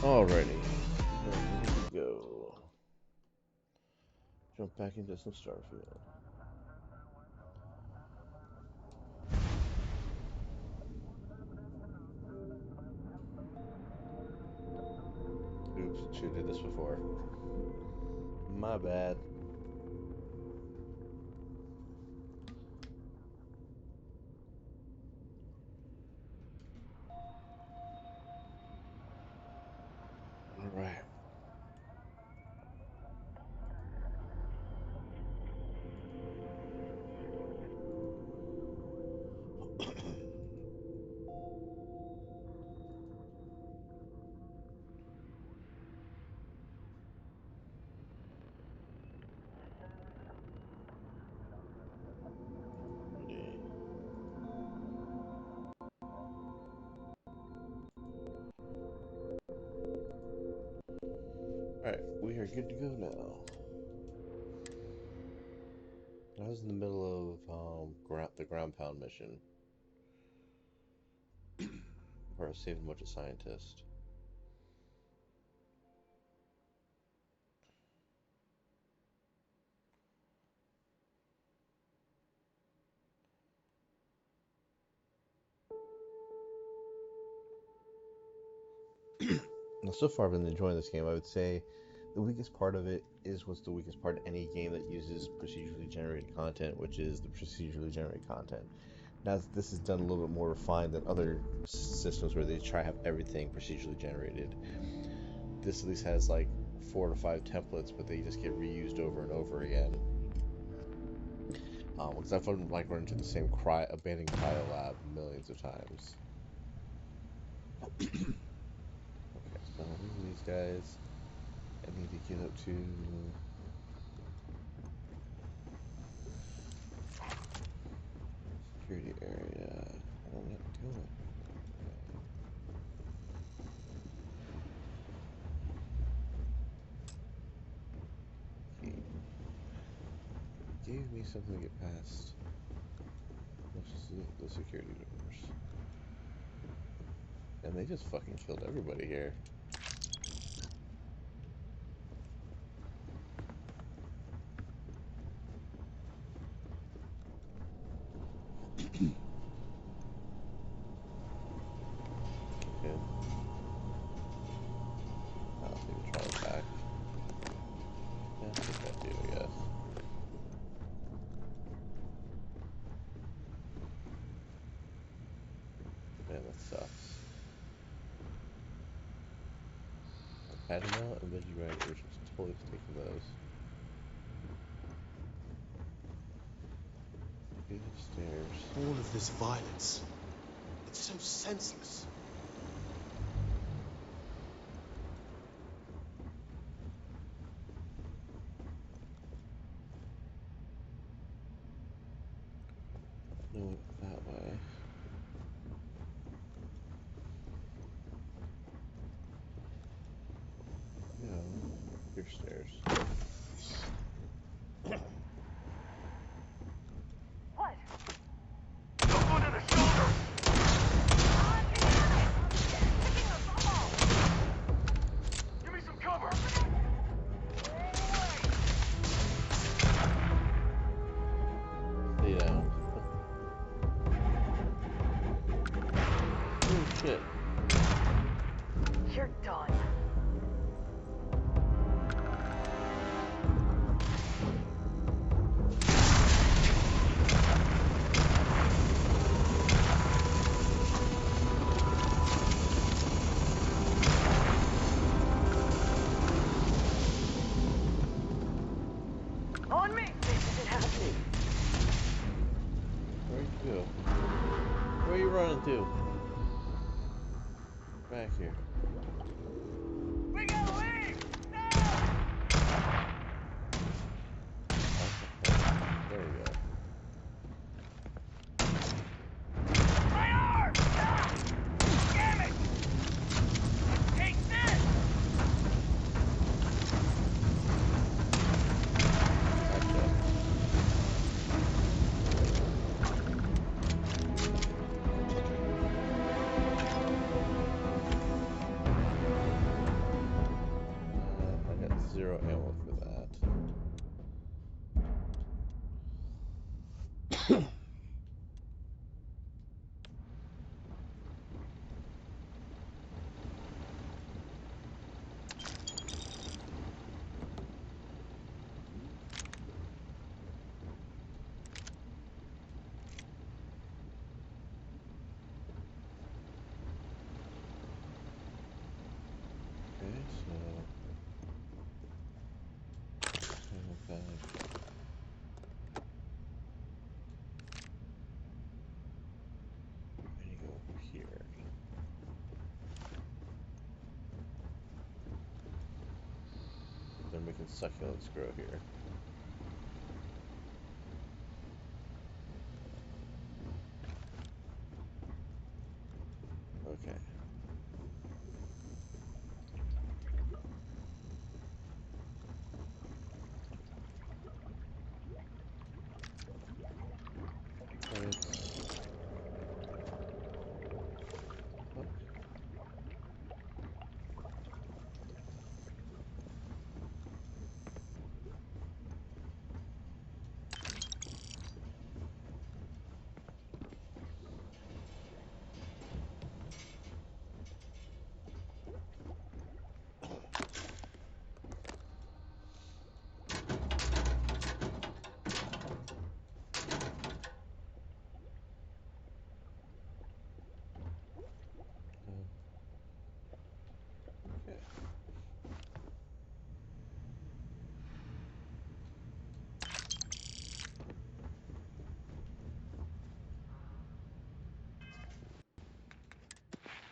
Alrighty, ready to go. Jump back into some Starfield. Oops, should have did this before. My bad. Alright. Alright, we are good to go now. I was in the middle of the ground pound mission, where I was saving a bunch of scientists. Now, so far, I've been enjoying this game. I would say the weakest part of it is what's the weakest part of any game that uses procedurally generated content, which is the procedurally generated content. Now, this is done a little bit more refined than other systems where they try to have everything procedurally generated. This at least has like 4 to 5 templates, but they just get reused over and over again. Because I've like run into the same abandoned cryo lab millions of times. Okay, so these guys I need to get up to. Security area. What am I doing? Okay. Gave me something to get past. Which is the security doors. And they just fucking killed everybody here. Good. I'll maybe try it back. Yeah, I think I do, I guess. Man, that sucks. Padma and Veggie Riders was totally taking those. These stairs. All of this violence. It's so senseless. No, that way. No, your stairs. What? Don't go to the shoulder! Give me some cover! Stay down. Oh shit. You're done. On me! This isn't happening. Where'd you go? Where are you running to? Back here. We gotta leave! There we go. My arm! Ah! Damn it! Take this! Gotcha. zero ammo for that. Okay, so ammo bag. I need to go over here. They're making succulents grow here. Okay. Credits. Fuck. Okay.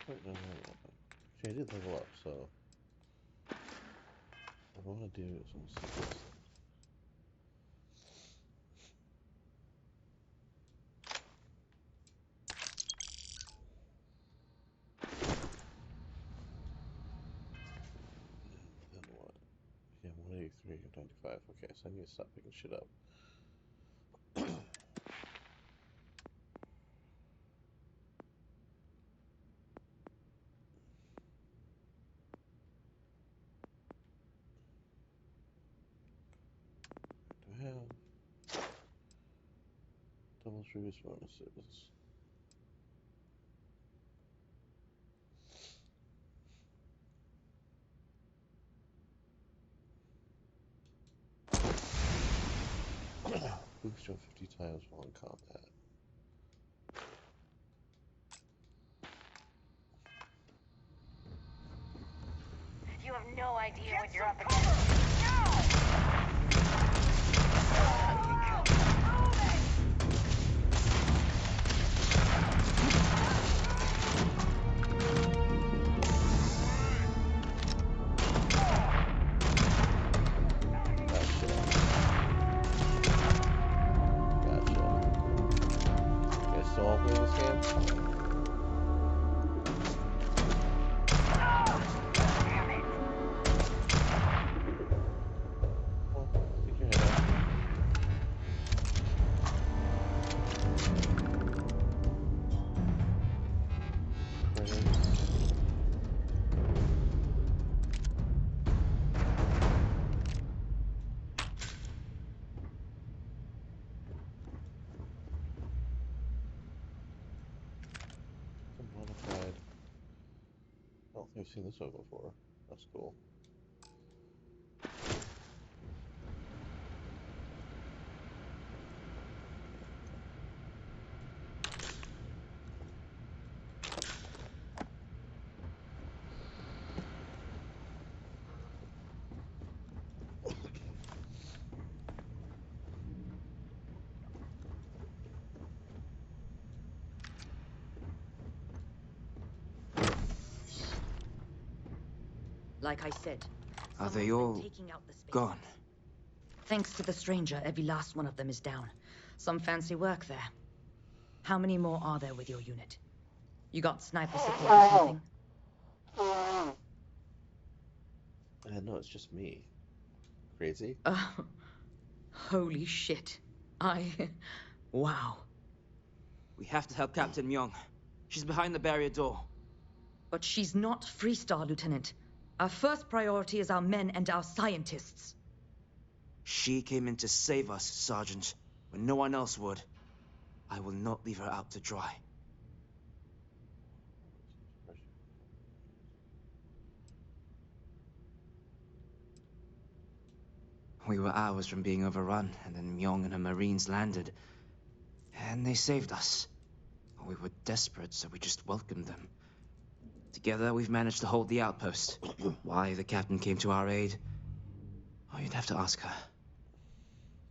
Wait, no. Actually, I did level up, so what I want to do is I'm gonna see this. Then what? Yeah, 183 and 95. Okay, so I need to stop picking shit up. Do I have double previous bonuses? Boost jump 50 times while in combat. You have no idea what you're up against. So I'll play this game. Well, stick your head out. Credits. Some modified. I don't think I've seen this one before. That's cool. Like I said, Are someone's they been all taking out the spaces. gone? Thanks to the stranger, every last one of them is down. Some fancy work there. How many more are there with your unit? You got sniper support or something? No, it's just me. Crazy? Holy shit. Wow. We have to help Captain Myung. She's behind the barrier door. But she's not Freestar, Lieutenant. Our first priority is our men and our scientists. She came in to save us, Sergeant, when no one else would. I will not leave her out to dry. We were hours from being overrun, and then Myung and her Marines landed. And they saved us. We were desperate, so we just welcomed them. Together, we've managed to hold the outpost. Why the captain came to our aid? Oh, you'd have to ask her.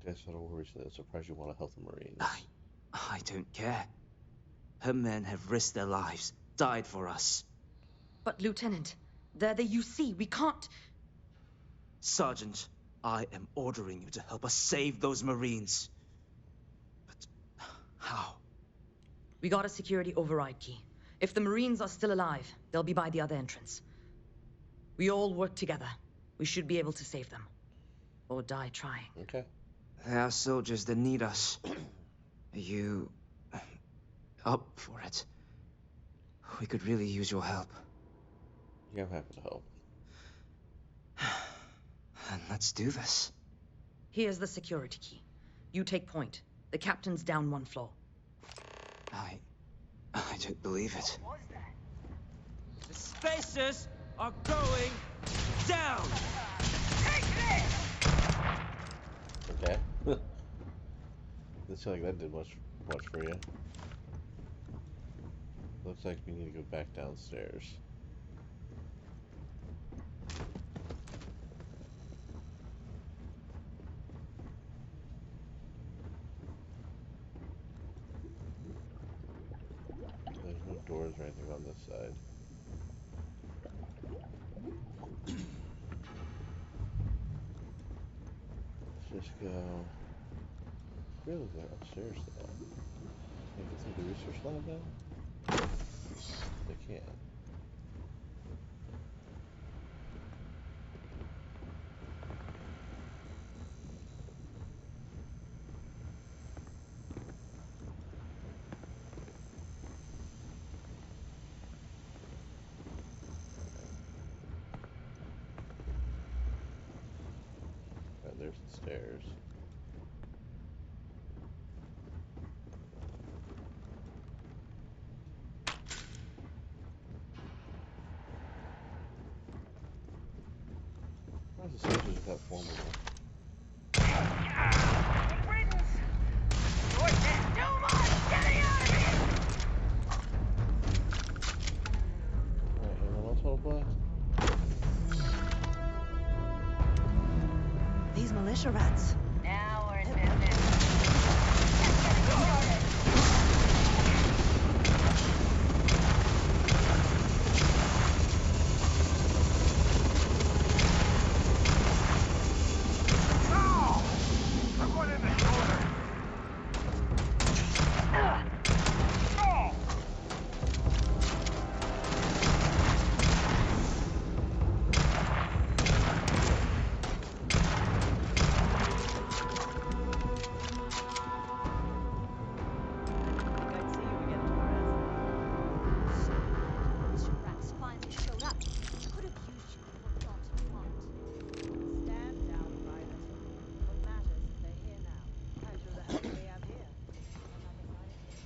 Guess what worries that I'm surprised you want to help the Marines. I don't care. Her men have risked their lives, died for us. But, Lieutenant, they're the UC. We can't... Sergeant, I am ordering you to help us save those Marines. But how? We got a security override key. If the Marines are still alive, they'll be by the other entrance. We all work together. We should be able to save them. Or die trying. Okay. There are soldiers that need us. Are you... up for it? We could really use your help. Yeah, I'm happy to help. And let's do this. Here's the security key. You take point. The captain's down one floor. I don't believe it. What was that? The spacers are going down! Take this! Okay. Doesn't seem like that did much for you. Looks like we need to go back downstairs. There's no doors or anything on this side. Let's just go. Really, they're upstairs though. Can I get through the research lab now? They can. Alright, there's the stairs. Why is the stairs just that formidable? Good riddance! You're dead. Too much! Getting out of here! Alright, anyone else want to play? These militia rats. Now we're in business. No! Someone in the shoulder! No! I'd see you again to Militia rats finally showed up. Could have used you for what you want. stand down, Private. What matters is they're here now. And who the hell do they have here? Another scientist?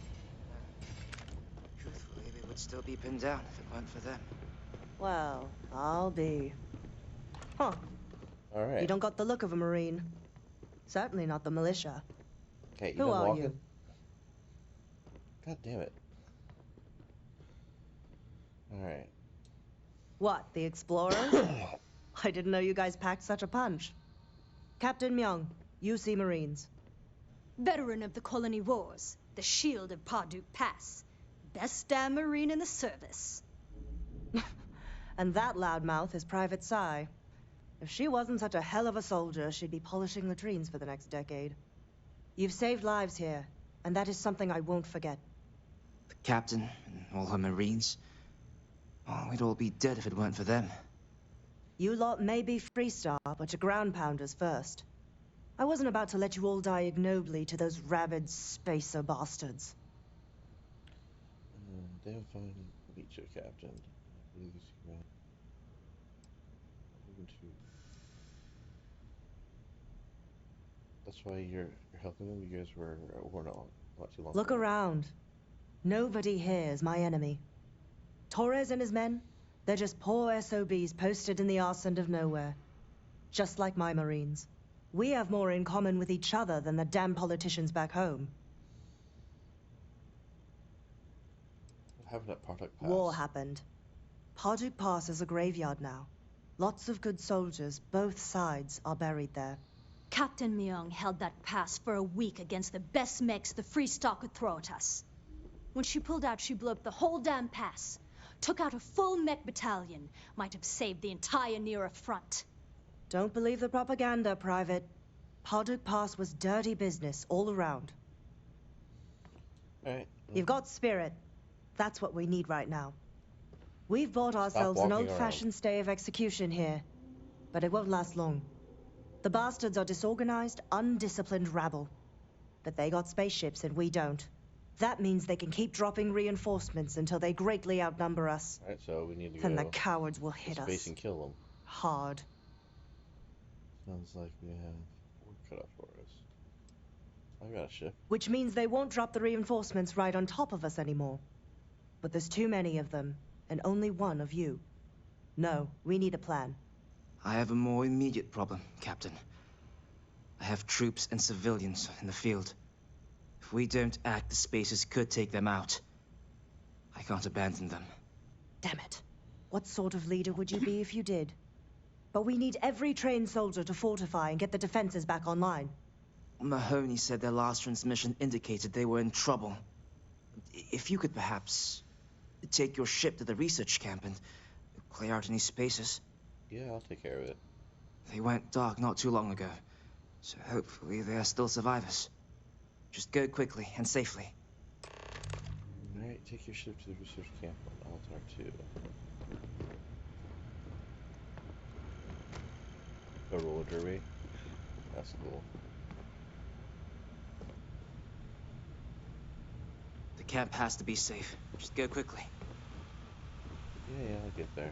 Truthfully, we would still be pinned down if it weren't for them. Well, I'll be. Huh. You Alright. don't got the look of a Marine. Certainly not the militia. Okay, you Who done are walking? you? God damn it. Alright. What, the explorers? I didn't know you guys packed such a punch. Captain Myung, UC Marines. Veteran of the colony wars, the shield of Parduk Pass. Best damn Marine in the service. And that loudmouth is Private Psy. If she wasn't such a hell of a soldier, she'd be polishing latrines for the next decade. You've saved lives here, and that is something I won't forget. The captain and all her Marines. Oh, we'd all be dead if it weren't for them. You lot may be Freestar, but you're ground pounders first. I wasn't about to let you all die ignobly to those rabid spacer bastards. They have fun. Beat your captain. into. That's why you're helping them. You guys were not too long Look ago. around. Nobody here is my enemy. Torres and his men, they're just poor SOBs posted in the arse end of nowhere. Just like my Marines. We have more in common with each other than the damn politicians back home. What happened at Product Pass? War happened. Parduk Pass is a graveyard now. Lots of good soldiers, both sides, are buried there. Captain Myung held that pass for a week against the best mechs the Free Stock could throw at us. When she pulled out, she blew up the whole damn pass. Took out a full mech battalion. Might have saved the entire Nira front. Don't believe the propaganda, Private. Parduk Pass was dirty business all around. Alright. You've got spirit. That's what we need right now. We've bought ourselves an walking old-fashioned stay of execution here, but it won't last long. The bastards are disorganized, undisciplined rabble. But they got spaceships and we don't. That means they can keep dropping reinforcements until they greatly outnumber us. Alright, so we need to go And the cowards will to hit space us. and kill them. Hard. Sounds like we have work cut out for us. I got a ship. Which means they won't drop the reinforcements right on top of us anymore. But there's too many of them, and only one of you. No, we need a plan. I have a more immediate problem, Captain. I have troops and civilians in the field. If we don't act, the Spacers could take them out. I can't abandon them. Damn it. What sort of leader would you be if you did? But we need every trained soldier to fortify and get the defenses back online. Mahoney said their last transmission indicated they were in trouble. If you could perhaps take your ship to the research camp and clear out any spaces. Yeah, I'll take care of it. They went dark not too long ago, so hopefully they are still survivors. Just go quickly and safely. Alright, take your ship to the research camp on Altar 2. A roller derby. That's cool. The camp has to be safe. Just go quickly. Yeah, I'll get there.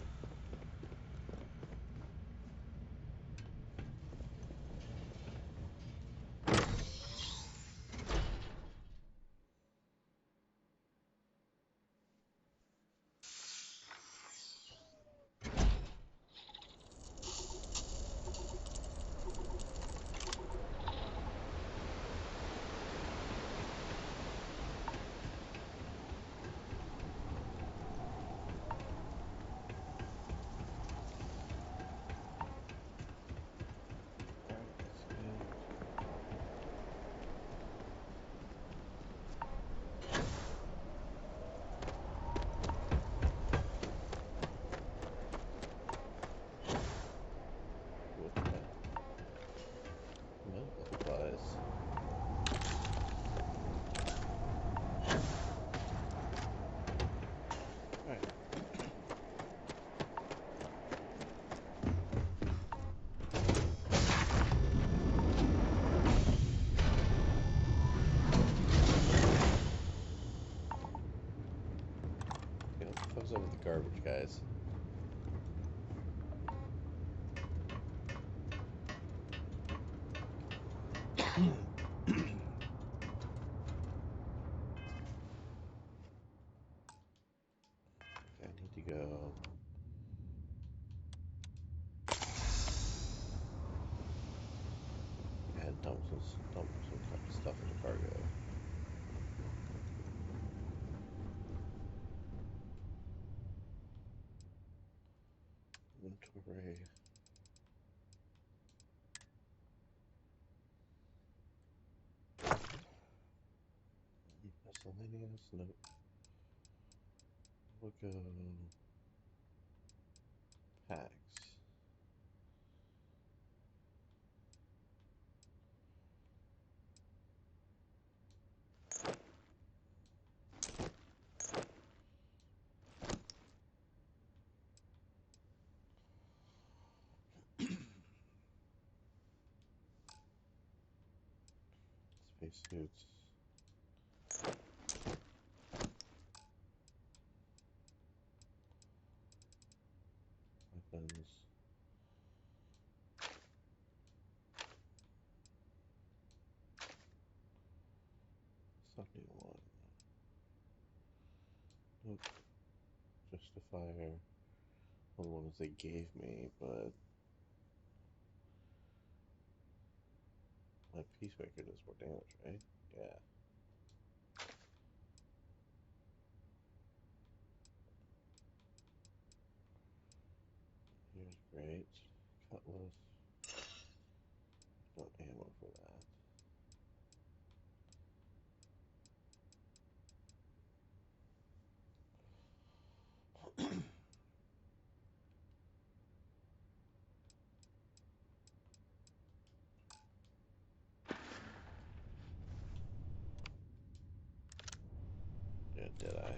With that. Medical supplies. Alright. Okay, what the fuck's up with the garbage, guys? I need to go. And dump some kind of stuff into cargo. Inventory. Miscellaneous. Nope. We'll go. Packs. Spacesuits. Weapons. fire on the ones they gave me, but my Peacemaker does more damage, right? Yeah. Here's great. Cutlass. No ammo for that. Yeah, did I?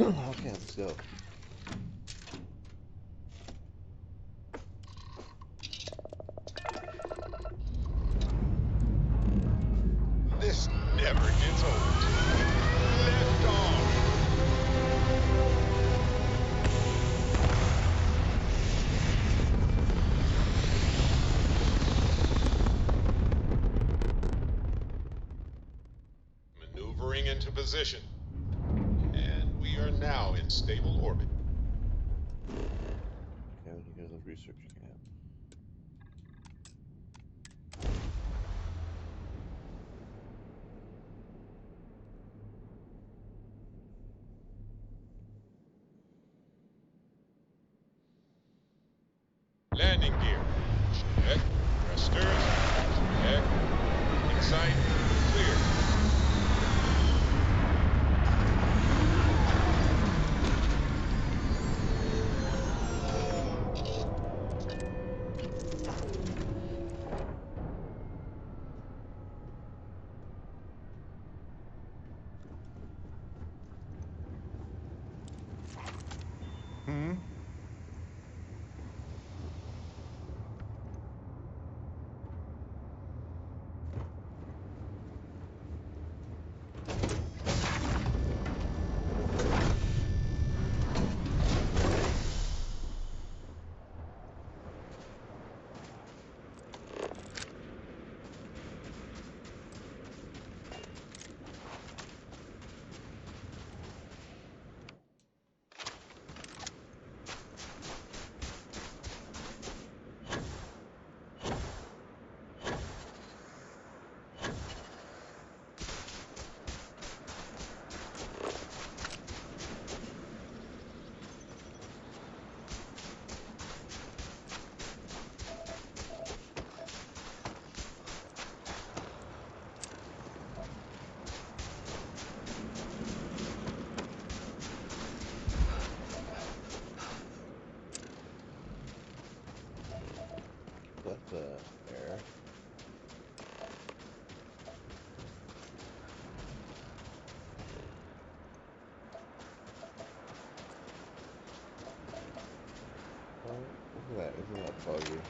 Okay, let's go. This never gets old. Lift off. Maneuvering into position. And we are now in stable orbit. Okay, we can go to the research camp. Landing gear. Check. Thrusters. Check. Insight. Clear. That's air. Oh, look at that. Isn't that buggy?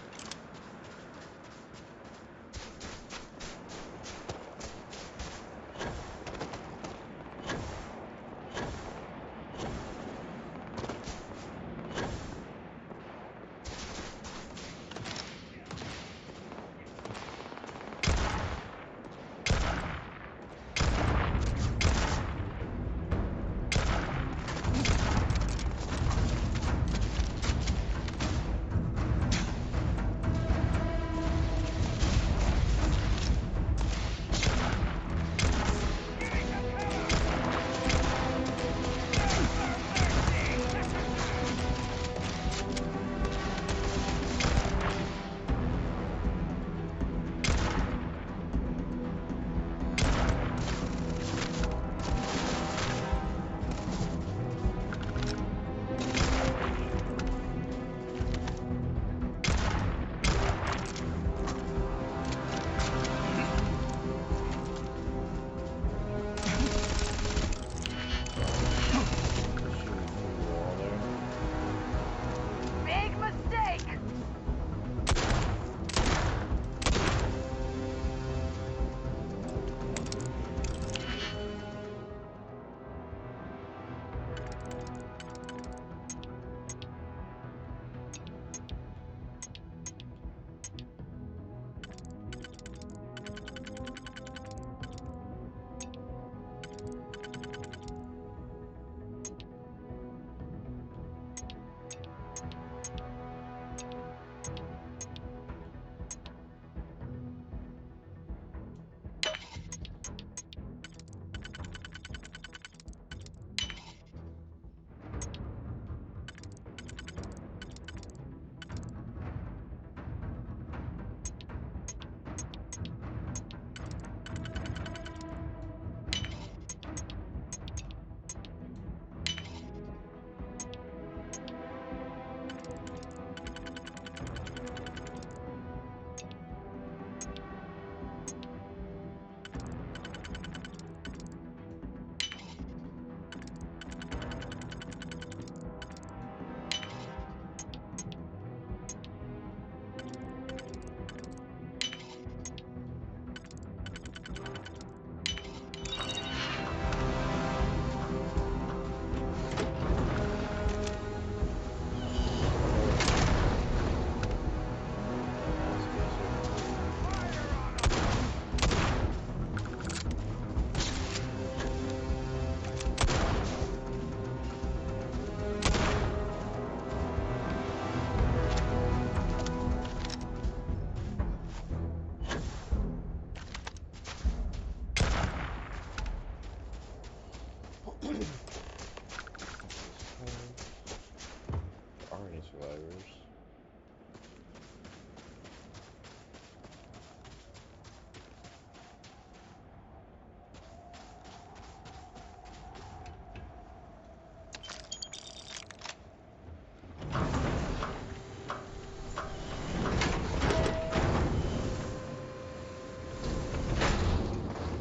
Are any survivors?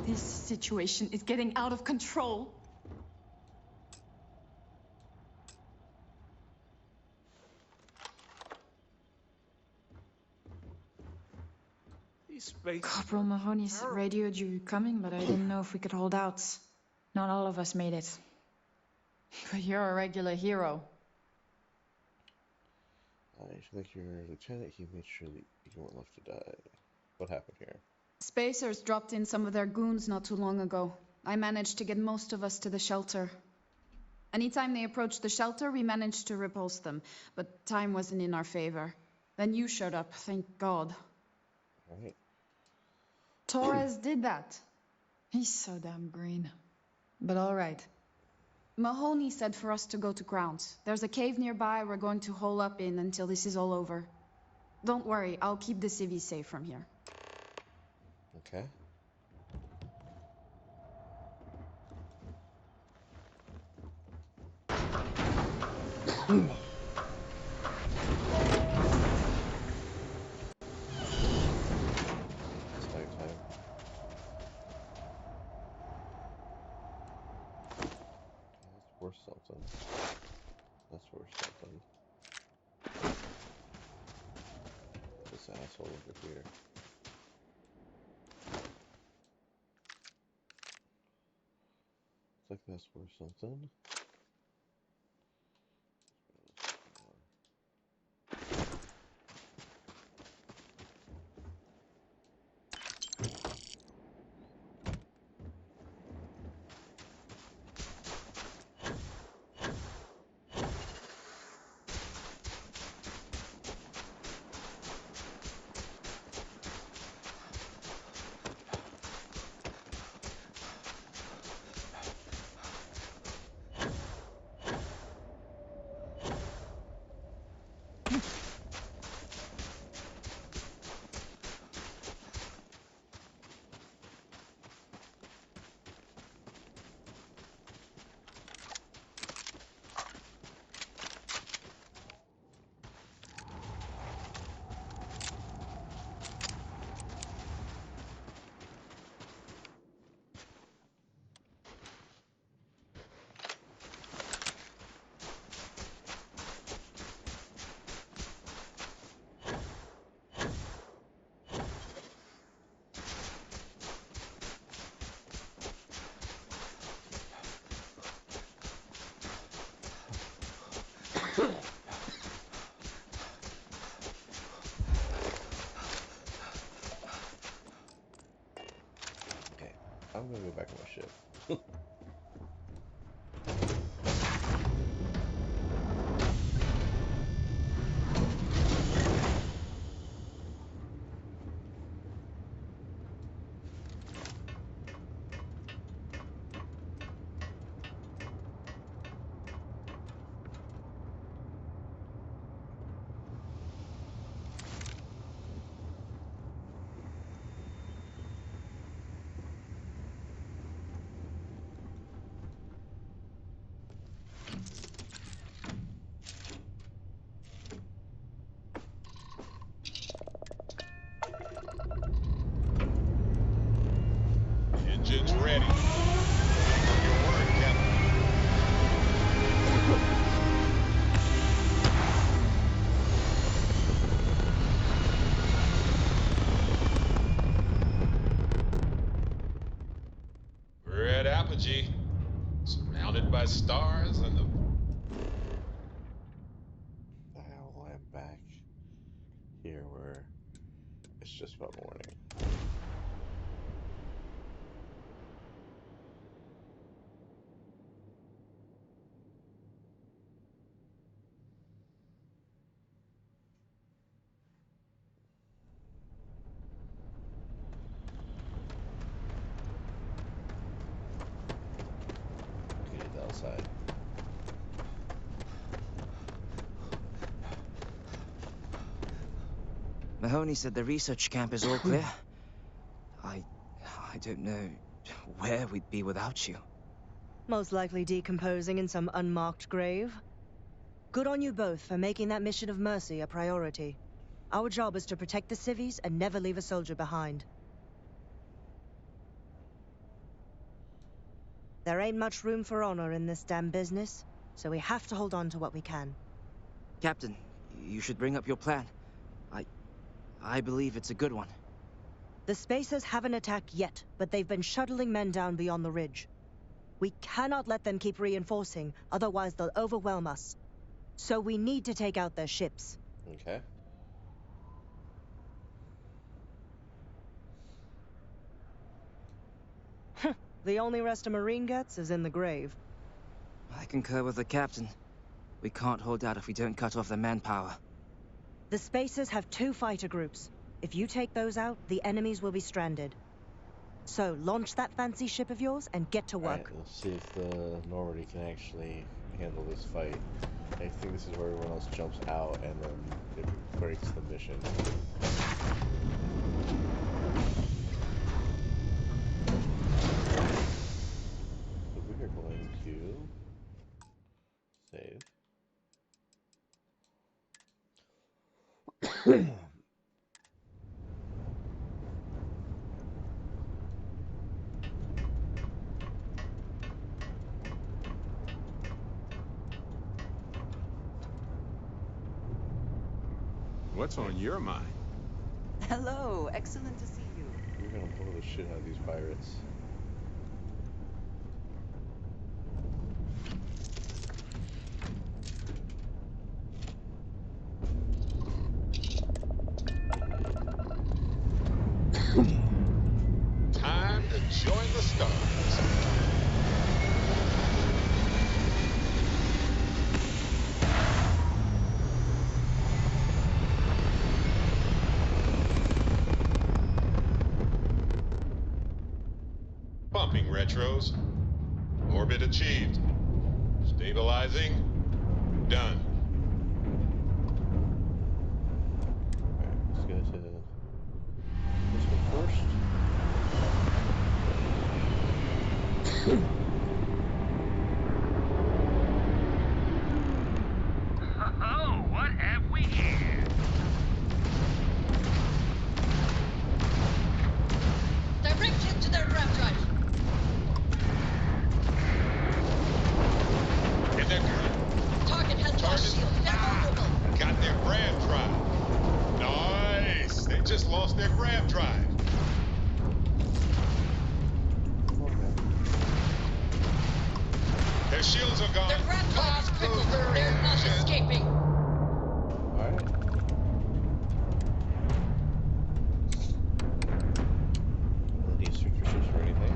This situation is getting out of control. Corporal Mahoney's radioed you coming, but I didn't know if we could hold out. Not all of us made it. But you're a regular hero. I think your lieutenant, he made sure that you weren't left to die. What happened here? Spacers dropped in some of their goons not too long ago. I managed to get most of us to the shelter. Anytime they approached the shelter, we managed to repulse them, but time wasn't in our favor. Then you showed up, thank God. Alright. Torres did that. He's so damn green. But all right. Mahoney said for us to go to ground. There's a cave nearby we're going to hole up in until this is all over. Don't worry, I'll keep the civvies safe from here. Okay. It's night time. That's worth something. That's worth something. This asshole over here. Looks like that's worth something. stars and the... Dial lamp back here where it's just about morning. Get outside. Mahoney said the research camp is all clear. I don't know where we'd be without you. Most likely decomposing in some unmarked grave. Good on you both for making that mission of mercy a priority. Our job is to protect the civvies and never leave a soldier behind. There ain't much room for honor in this damn business, so we have to hold on to what we can. Captain, you should bring up your plan. I believe it's a good one. The Spacers haven't attacked yet, but they've been shuttling men down beyond the ridge. We cannot let them keep reinforcing, otherwise they'll overwhelm us. So we need to take out their ships. Okay. The only rest a Marine gets is in the grave. I concur with the captain. We can't hold out if we don't cut off their manpower. The Spacers have 2 fighter groups. If you take those out, the enemies will be stranded. So, launch that fancy ship of yours and get to work. Alright, let's see if the Normandy can actually handle this fight. I think this is where everyone else jumps out and then it breaks the mission. So we are going to save. What's on your mind? Hello, excellent to see you. We're gonna blow the shit out of these pirates. Time to join the stars. Pumping retros. Orbit achieved. Stabilizing. Done. Alright, let's go to this one first. Oh, what have we here? Direct hit to their grav drive. And they're Target has lost shield. They're vulnerable. got their grav drive. Nice. They just lost their grav drive. Their shields are gone. Their grav drive is crippled. They're not escaping. Alright. Don't need secret ships for anything.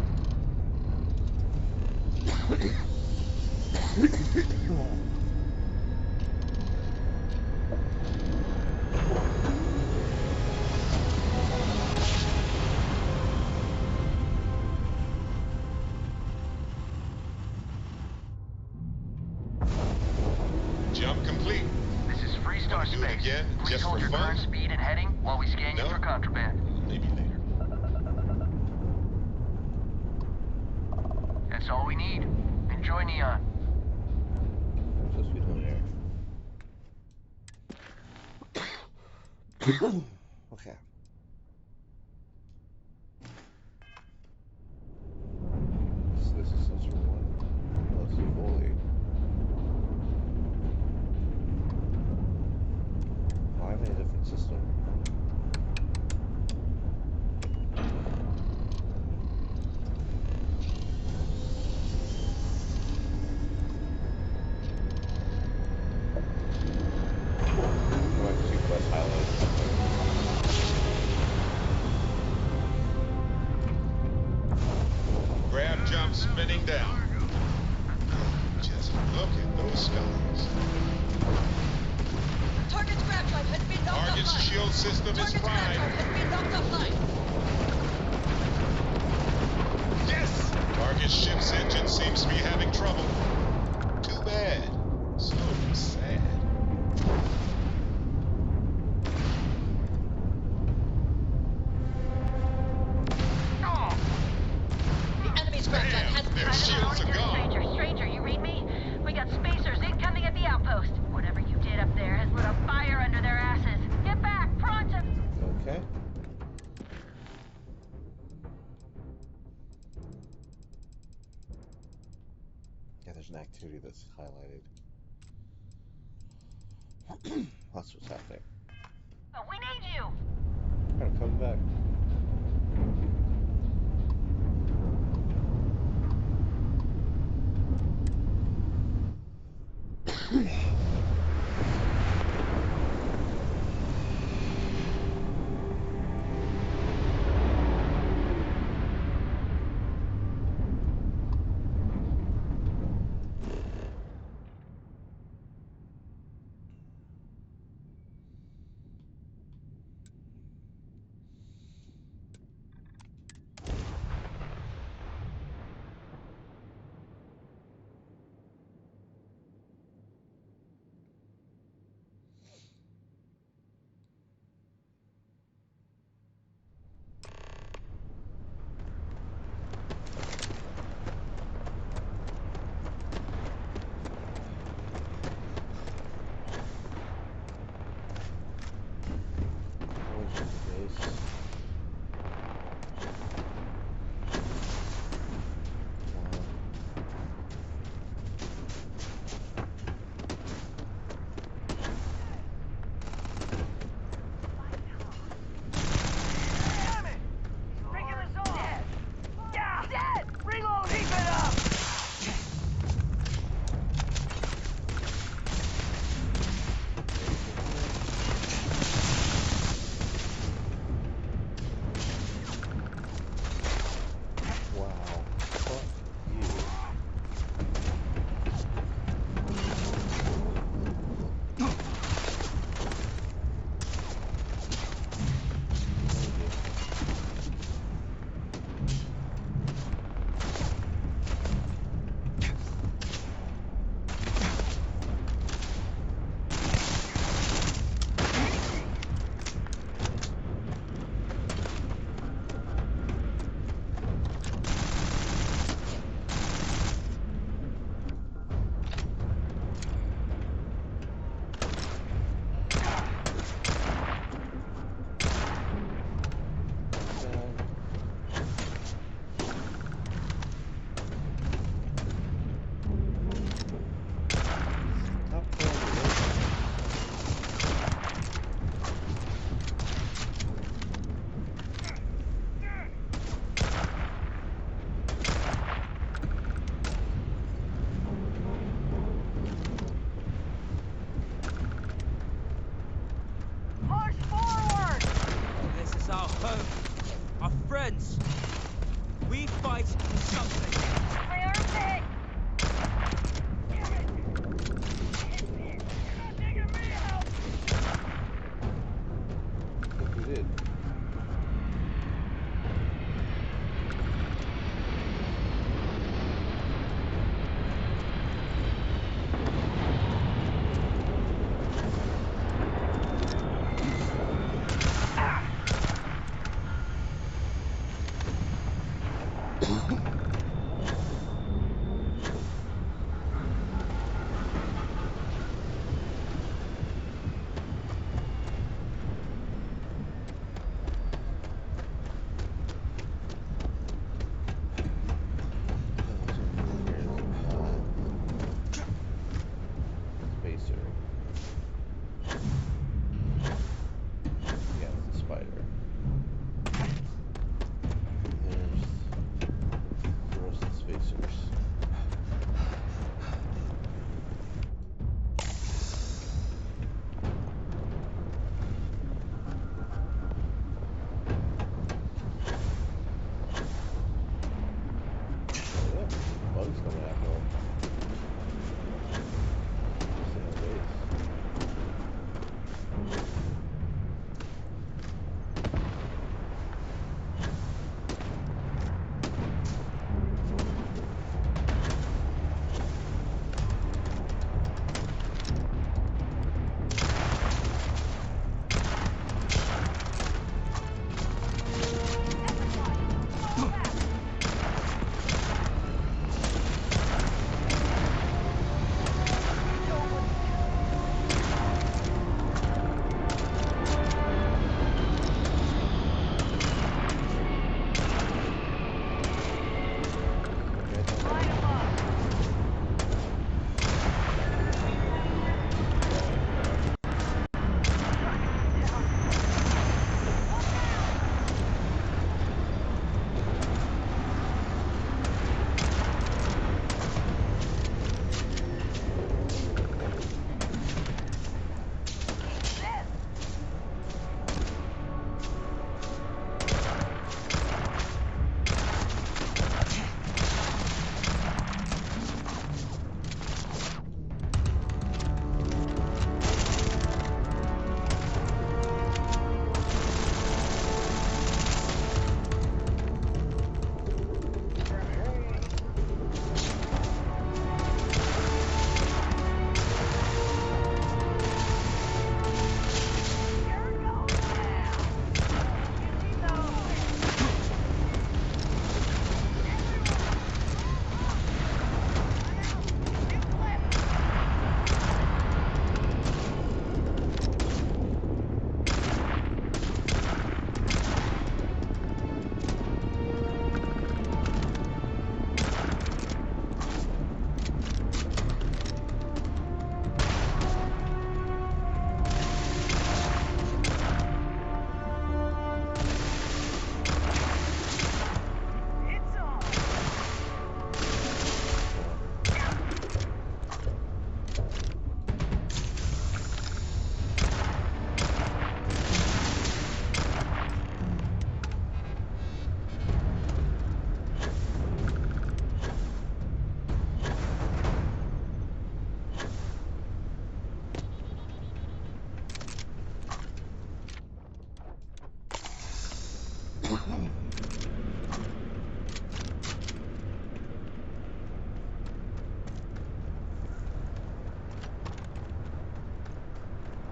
Jump complete. This is Freestar Do it Space. again, Please just hold for your fun? current speed and heading while we scan you No. for contraband. Maybe later. That's all we need. Enjoy Neon. What's supposed to be doing here? Okay. So this is sensor 1. Let's see fully. Why am I in a different system? cannoning down. Just look at those skies. Target's grab drive has been knocked Target's offline. shield system is Target's grab fried. drive has been knocked offline. Yes! Target's ship's engine seems to be having trouble. Too bad. So sad. The enemy's grab drive has been Their knocked shields are gone. Stranger, you read me? We got spacers incoming at the outpost. Whatever you did up there has lit a fire under their asses. Get back, pronto! Okay. Yeah, there's an activity that's highlighted. That's what's happening. We need you! Alright, come back.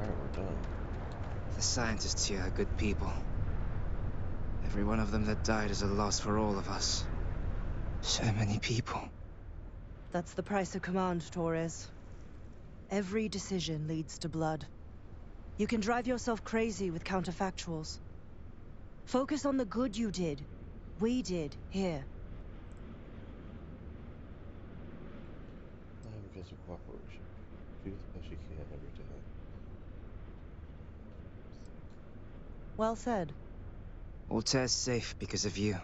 Alright, we're done. The scientists here are good people. Every one of them that died is a loss for all of us. So many people. That's the price of command, Torres. Every decision leads to blood. You can drive yourself crazy with counterfactuals. Focus on the good you did. We did, here. Because of cooperation. Do the best you can every day. Well said. Altair's safe because of you.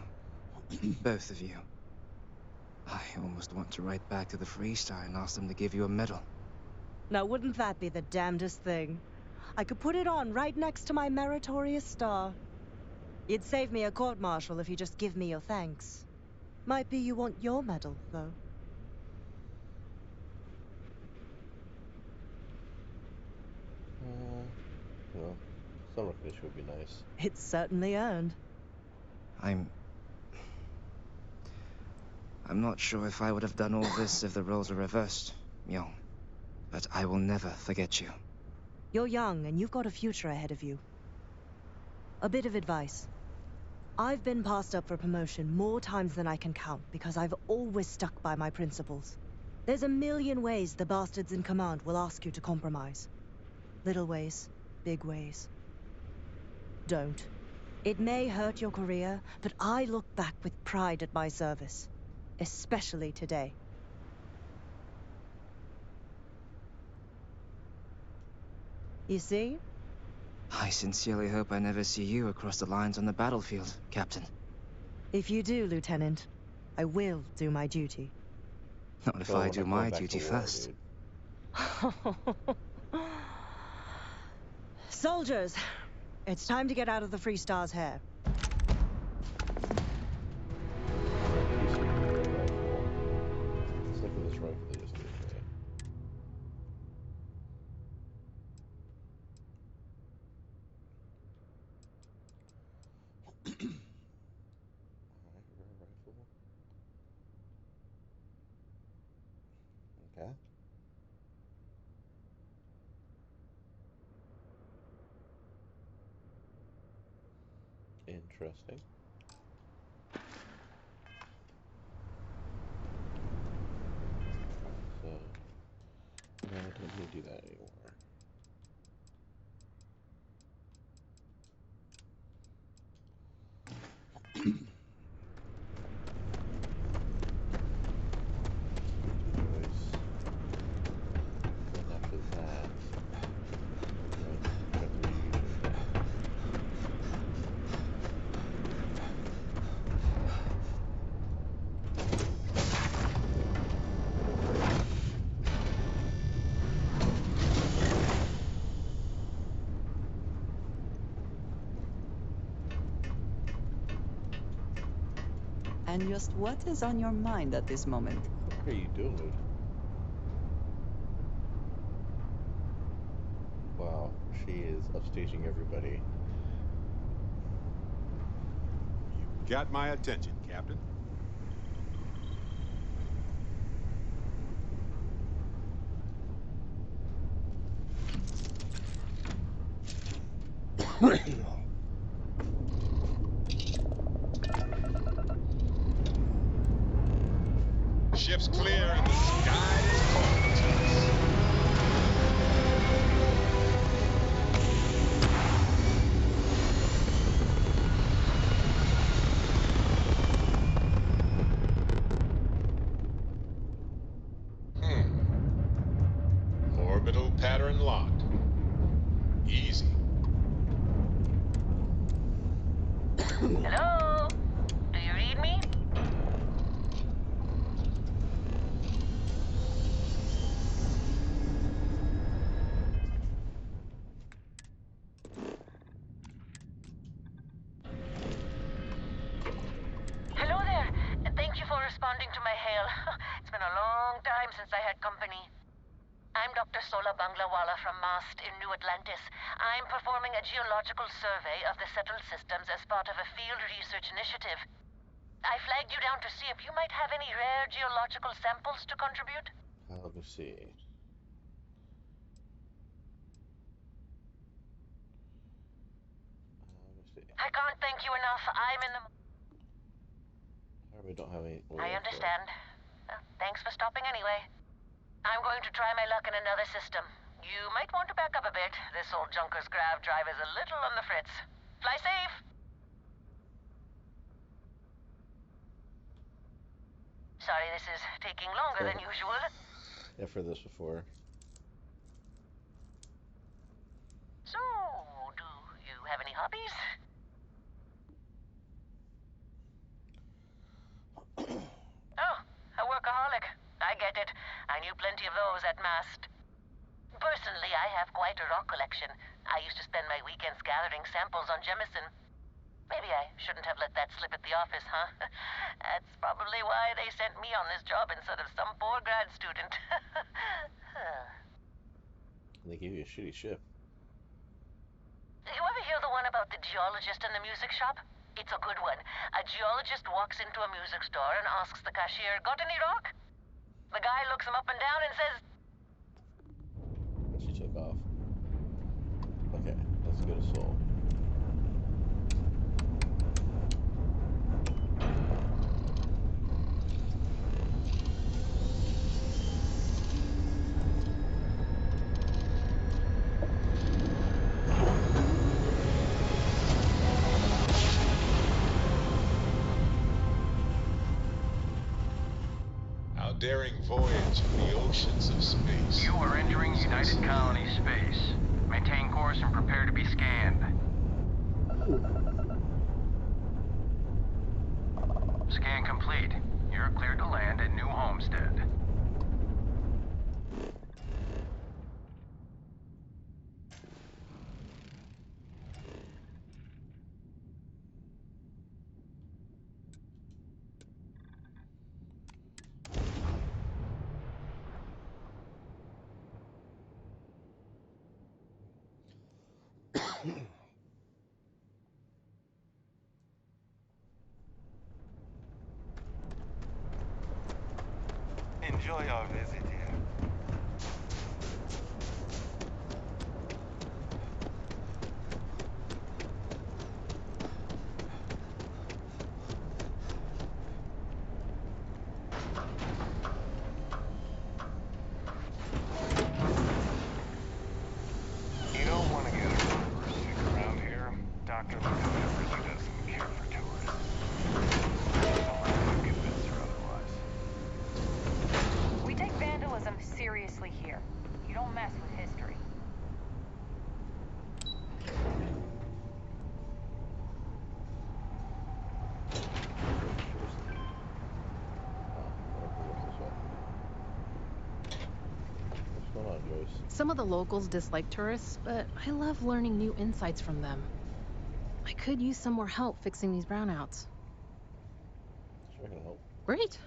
Both of you. I almost want to write back to the Freestar and ask them to give you a medal. Now, wouldn't that be the damnedest thing? I could put it on right next to my meritorious star. You'd save me a court-martial if you just give me your thanks. Might be you want your medal, though. Well, some recognition would be nice. It's certainly earned. I'm not sure if I would have done all this if the roles were reversed, Myung. But I will never forget you. You're young, and you've got a future ahead of you. A bit of advice. I've been passed up for promotion more times than I can count because I've always stuck by my principles. There's a million ways the bastards in command will ask you to compromise. Little ways, big ways. Don't. It may hurt your career, but I look back with pride at my service. Especially today. You see? I sincerely hope I never see you across the lines on the battlefield, Captain. If you do, Lieutenant, I will do my duty. Not if I do my duty first. Soldiers, it's time to get out of the Freestar's hair. Let's look at this rifle they just gave me. Alright, rare rifle. Okay. Interesting. So, no, I don't need to do that anymore. And after that, I read. And just what is on your mind at this moment? What are you doing? Wow, she is upstaging everybody. You got my attention, Captain. Ship's clear and the sky is falling to us. Orbital pattern locked. Easy. Hello? Do you read me? listening to my hail. It's been a long time since I had company. I'm Dr. Sola Banglawala from MAST in New Atlantis. I'm performing a geological survey of the settled systems as part of a field research initiative. I flagged you down to see if you might have any rare geological samples to contribute. Let me see. I can't thank you enough. I'm in the... We don't have any oil. I understand. Thanks for stopping anyway. I'm going to try my luck in another system. You might want to back up a bit. This old junker's grav drive is a little on the fritz. Fly safe! Sorry this is taking longer than usual. I've heard this before. So, do you have any hobbies? Oh, a workaholic. I get it. I knew plenty of those at MAST. Personally, I have quite a rock collection. I used to spend my weekends gathering samples on Jemison. Maybe I shouldn't have let that slip at the office, huh? That's probably why they sent me on this job instead of some poor grad student. They gave you a shitty ship. You ever hear the one about the geologist in the music shop? It's a good one. A geologist walks into a music store and asks the cashier, "Got any rock?" The guy looks him up and down and says... She took off. Okay, let's go to Seoul. Daring voyage in the oceans of space. You are entering United Colony space. Maintain course and prepare to be scanned. Scan complete. You're cleared to land at New Homestead. Enjoy our visit here. You don't want to get a super sick around here. Dr. Lakota really doesn't care for tourists. Don't let him convince her otherwise. We take vandalism seriously here. You don't mess with history. What's going on, Joyce? Some of the locals dislike tourists, but I love learning new insights from them. I could use some more help fixing these brownouts. Sure, I can help. Great.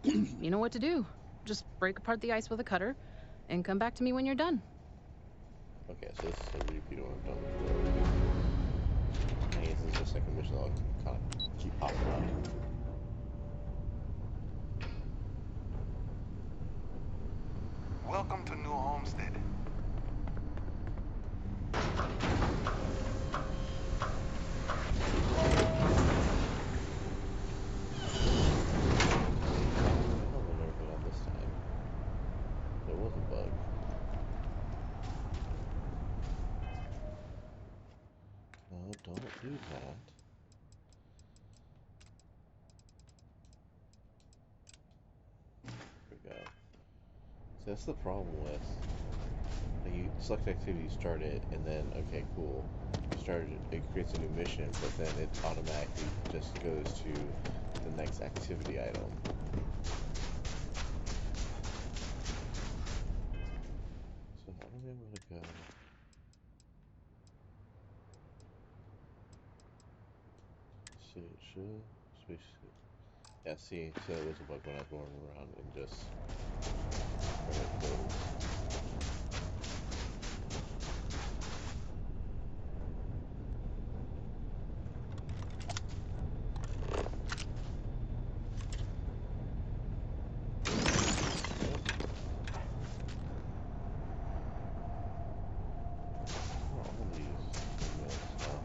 You know what to do. Just break apart the ice with a cutter and come back to me when you're done. Okay, so this is a repeat of what I've done before. I guess this is the second mission I'll kind of keep popping up. Welcome to New Homestead. There was a bug. No, don't do that. There we go. So that's the problem with, like, you select activity, start it, and then, okay, cool. You started it, it creates a new mission, but then it automatically just goes to the next activity item. So how do we want to go? Let's see, it should, spaceship. Yeah, see, so it was a bug when I was going around and just where it goes. All these windmills, huh?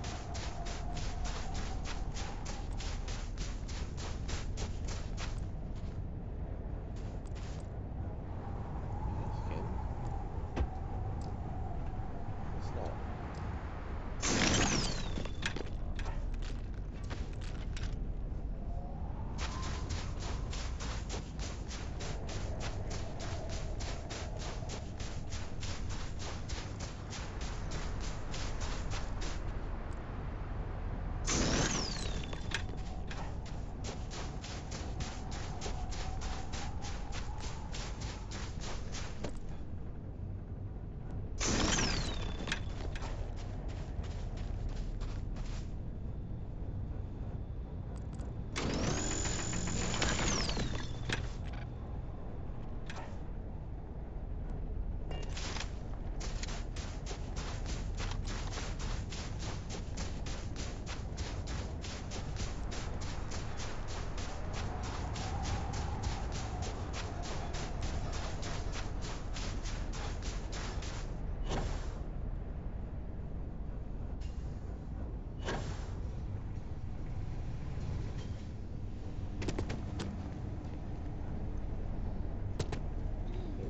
Yes, Ken. It's not.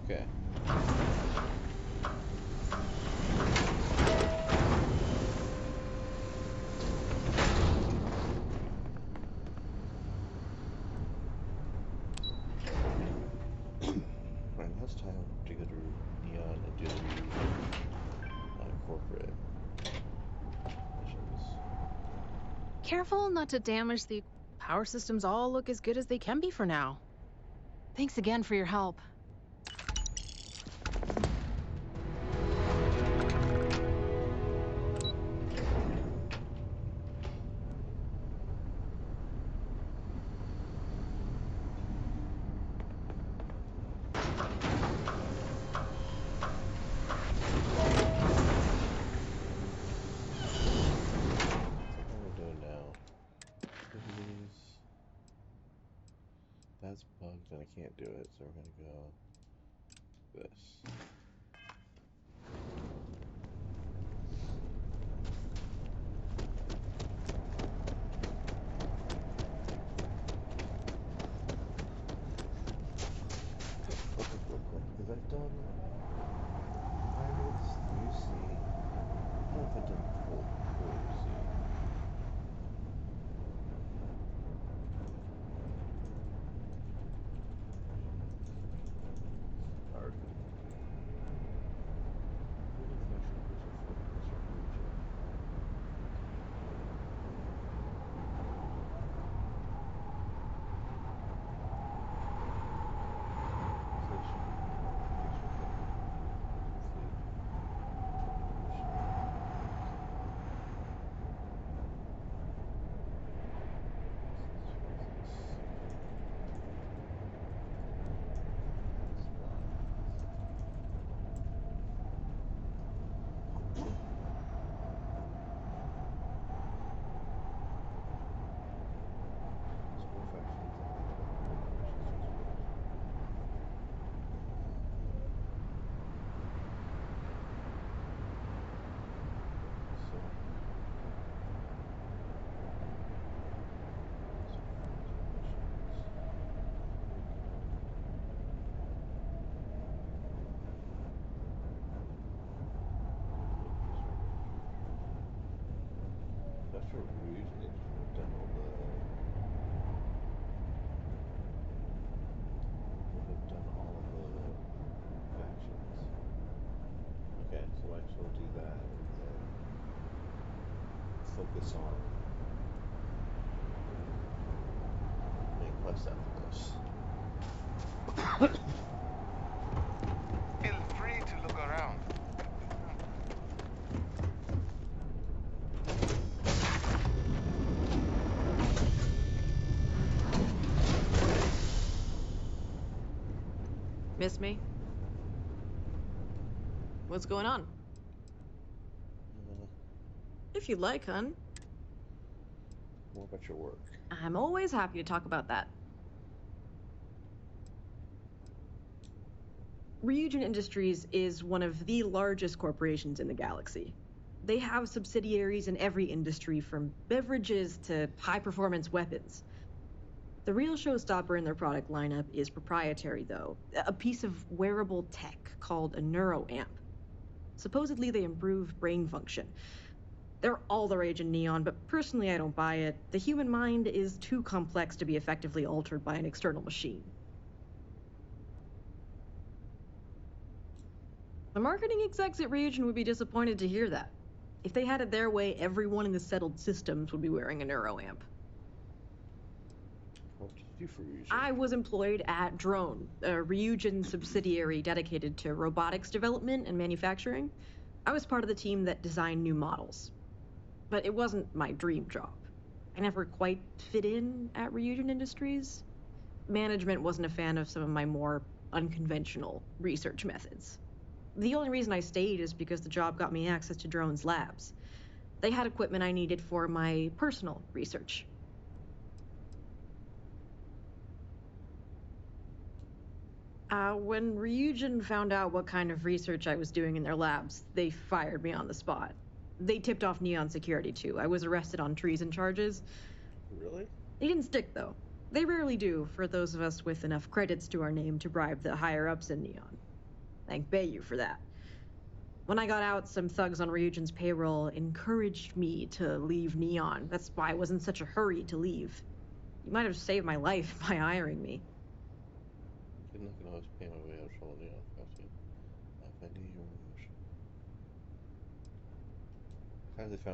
Okay. Right, now it's time to go to Neon and do the corporate missions. Careful not to damage the power systems. All look as good as they can be for now. Thanks again for your help. What we're doing now. Activities. That's bugged and I can't do it, so we're gonna go this. Let's look real quick, because I've done pirates, UC. I don't know if I've done full UC. Alright. That's for Rouge, they've done all the factions. Okay, so actually we'll do that and then focus on main quest after this. Feel free to look around. Miss me? What's going on? If you'd like, hun. More about your work. I'm always happy to talk about that. Ryujin Industries is one of the largest corporations in the galaxy. They have subsidiaries in every industry, from beverages to high-performance weapons. The real showstopper in their product lineup is proprietary, though, a piece of wearable tech called a neuroamp. Supposedly they improve brain function. They're all the rage in Neon, but personally I don't buy it. The human mind is too complex to be effectively altered by an external machine. The marketing execs at Ryujin would be disappointed to hear that. If they had it their way, everyone in the settled systems would be wearing a neuroamp. What did you do for Ryujin? I was employed at Drone, a Ryujin subsidiary dedicated to robotics development and manufacturing. I was part of the team that designed new models. But it wasn't my dream job. I never quite fit in at Ryujin Industries. Management wasn't a fan of some of my more unconventional research methods. The only reason I stayed is because the job got me access to Drone's labs. They had equipment I needed for my personal research. When Ryujin found out what kind of research I was doing in their labs, they fired me on the spot. They tipped off Neon security, too. I was arrested on treason charges. Really? They didn't stick, though. They rarely do, for those of us with enough credits to our name to bribe the higher-ups in Neon. Thank Bayou for that. When I got out, some thugs on Ryujin's payroll encouraged me to leave Neon. That's why I was in such a hurry to leave. You might have saved my life by hiring me. I'm not gonna always pay my way out of trouble, Neon.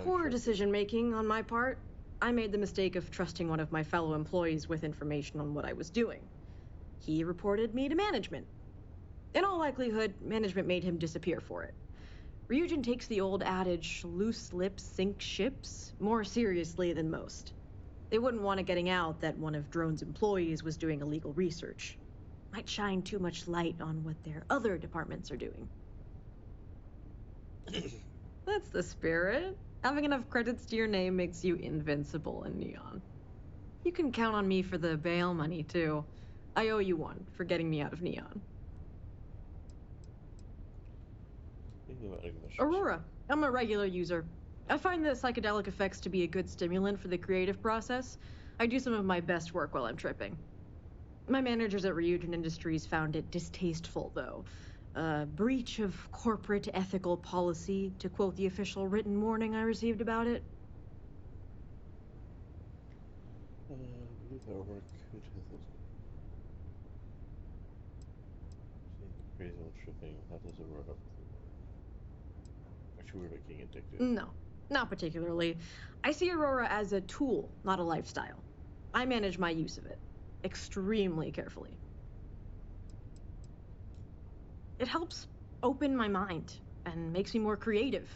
Poor decision-making on my part. I made the mistake of trusting one of my fellow employees with information on what I was doing. He reported me to management. In all likelihood, management made him disappear for it. Ryujin takes the old adage, loose lips sink ships, more seriously than most. They wouldn't want it getting out that one of Drone's employees was doing illegal research. Might shine too much light on what their other departments are doing. That's the spirit. Having enough credits to your name makes you invincible in Neon. You can count on me for the bail money, too. I owe you one for getting me out of Neon. Aurora. I'm a regular user. I find the psychedelic effects to be a good stimulant for the creative process. I do some of my best work while I'm tripping. My managers at Ryujin Industries found it distasteful, though. A breach of corporate ethical policy, to quote the official written warning I received about it. I believe our work could have this. Crazy old tripping. How does Aurora help with it? Actually, we're getting addicted. No, not particularly. I see Aurora as a tool, not a lifestyle. I manage my use of it extremely carefully. It helps open my mind and makes me more creative.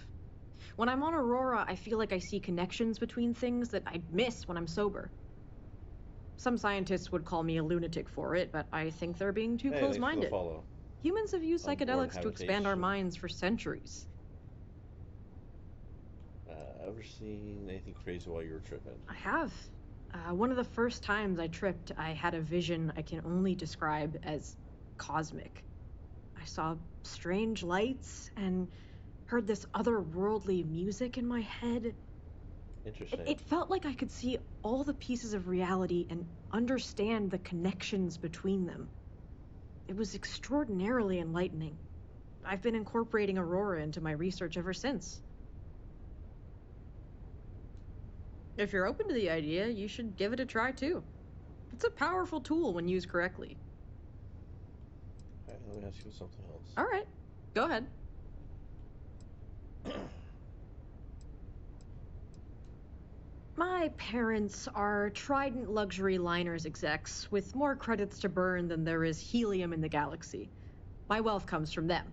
When I'm on Aurora, I feel like I see connections between things that I'd miss when I'm sober. Some scientists would call me a lunatic for it, but I think they're being too close-minded. Humans have used psychedelics to expand our minds for centuries. Ever seen anything crazy while you were tripping? I have. One of the first times I tripped, I had a vision I can only describe as cosmic. I saw strange lights and heard this otherworldly music in my head. Interesting. It felt like I could see all the pieces of reality and understand the connections between them. It was extraordinarily enlightening. I've been incorporating Aurora into my research ever since. If you're open to the idea, you should give it a try too. It's a powerful tool when used correctly. Alright, let me ask you something else. Alright, go ahead. My parents are Trident Luxury Liners execs with more credits to burn than there is helium in the galaxy. My wealth comes from them.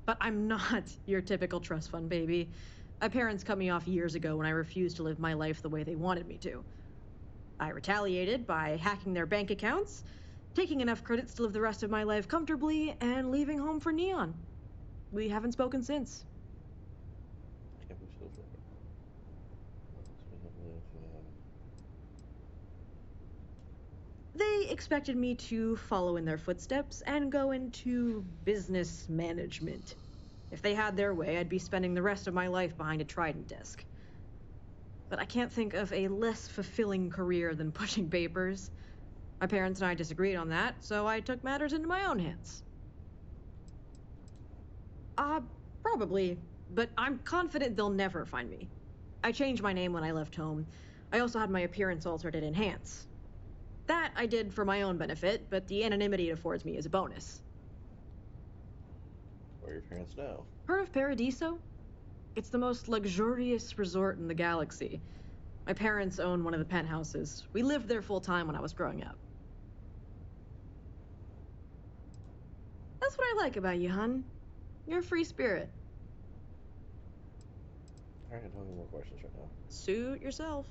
But I'm not your typical trust fund baby. My parents cut me off years ago when I refused to live my life the way they wanted me to. I retaliated by hacking their bank accounts, taking enough credits to live the rest of my life comfortably, and leaving home for Neon. We haven't spoken since. Can't be so fair. They expected me to follow in their footsteps and go into business management. If they had their way, I'd be spending the rest of my life behind a Trident desk. But I can't think of a less fulfilling career than pushing papers. My parents and I disagreed on that, so I took matters into my own hands. Probably, but I'm confident they'll never find me. I changed my name when I left home. I also had my appearance altered at Enhance. That I did for my own benefit, but the anonymity it affords me is a bonus. Where are your parents now? Heard of Paradiso? It's the most luxurious resort in the galaxy. My parents own one of the penthouses. We lived there full time when I was growing up. That's what I like about you, hun. You're a free spirit. Alright, I don't have any more questions right now. Suit yourself.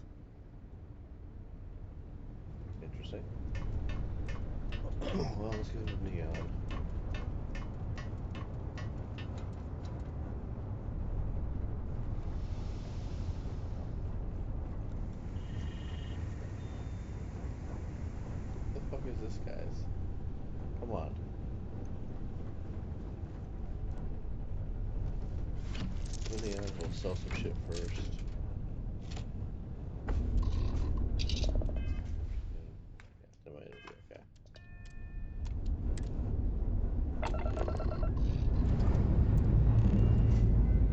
Interesting. Well, let's go to Neon. What the fuck is this, guys? Come on. Neon, we'll sell some shit first. That might be okay.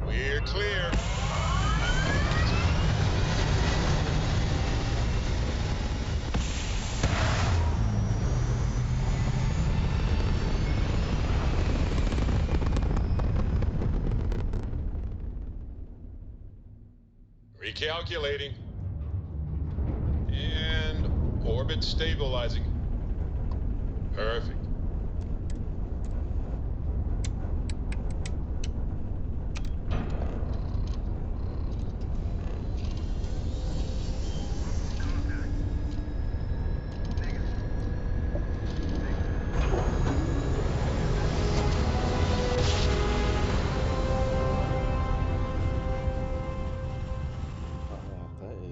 We're clear. Recalculating. And orbit stabilizing. Perfect.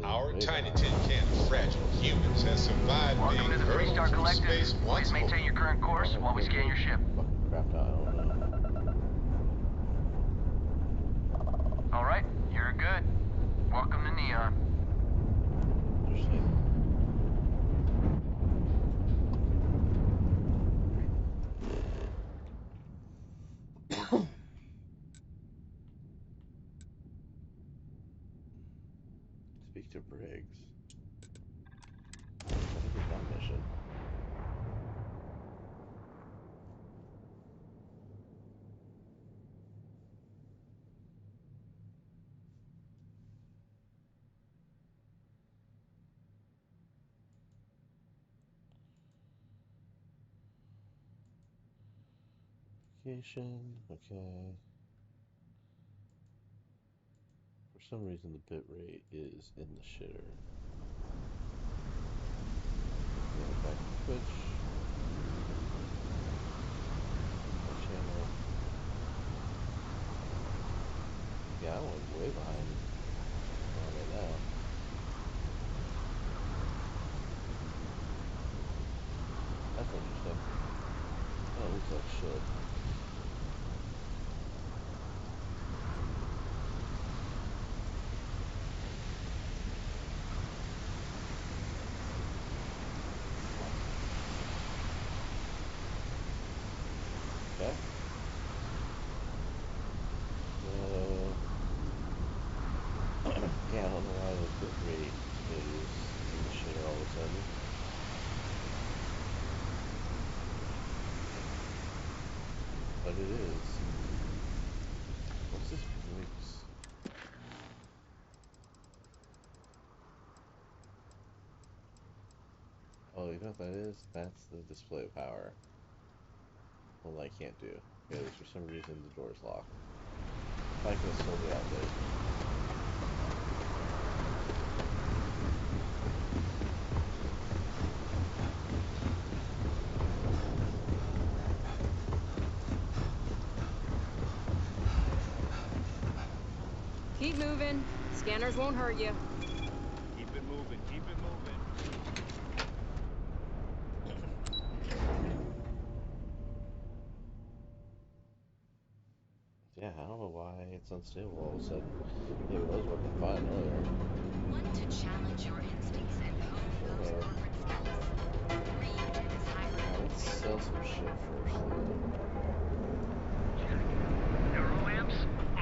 Our tiny tin can of fragile humans has survived Welcome being to the hurled Freestar through Collective. space once Please maintain your current course while we scan your ship. Fucking crapped out, I don't know. All right, you're good. Welcome to Neon. Interesting. Speak to Briggs. What is that mission? Vacation, okay. For some reason the bitrate is in the shitter. Go back to Twitch. My channel. Yeah, I'm way behind right now. That's interesting. Oh, it looks like shit. Okay. Yeah, I don't know why the bitrate is in the shitter all of a sudden. But it is. What's this Briggs? Oh, you know what that is? That's the display power. Well, I can't do. Because for some reason the door's locked. I can still be out there. Keep moving. Scanners won't hurt you. Keep it moving, keep it moving. Yeah, I don't know why it's unstable all of a sudden. It was working fine earlier. Want to challenge your instincts and hone those corporate skills? Reunion is hiring. Let's sell some shit first, though. Neuroamps?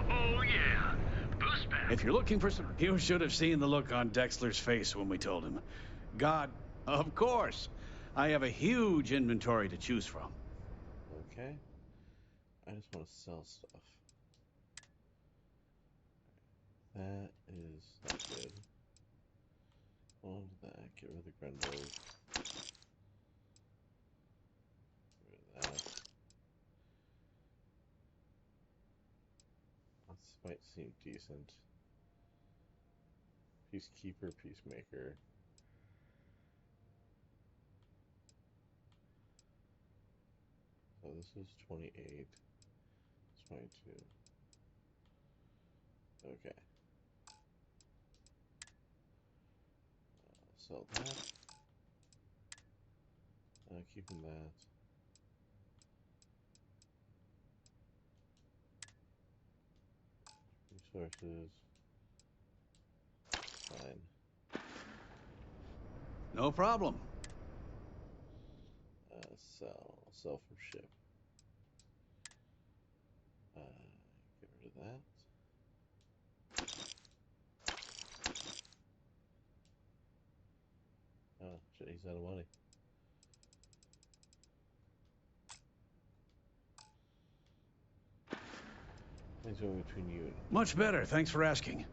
Oh, yeah. Boost back. If you're looking for some... You should have seen the look on Dexler's face when we told him. God, of course. I have a huge inventory to choose from. Okay. I just want to sell stuff. That is not good. Hold on to that. Get rid of the Grendels. Get rid of that. This might seem decent. Peacekeeper, Peacemaker. So this is 28. 22. Okay. Sell that. Keeping that. Resources. Fine. No problem. Sell from ship. Get rid of that. Oh, shit, he's out of money. Things going between you and... Much better, thanks for asking.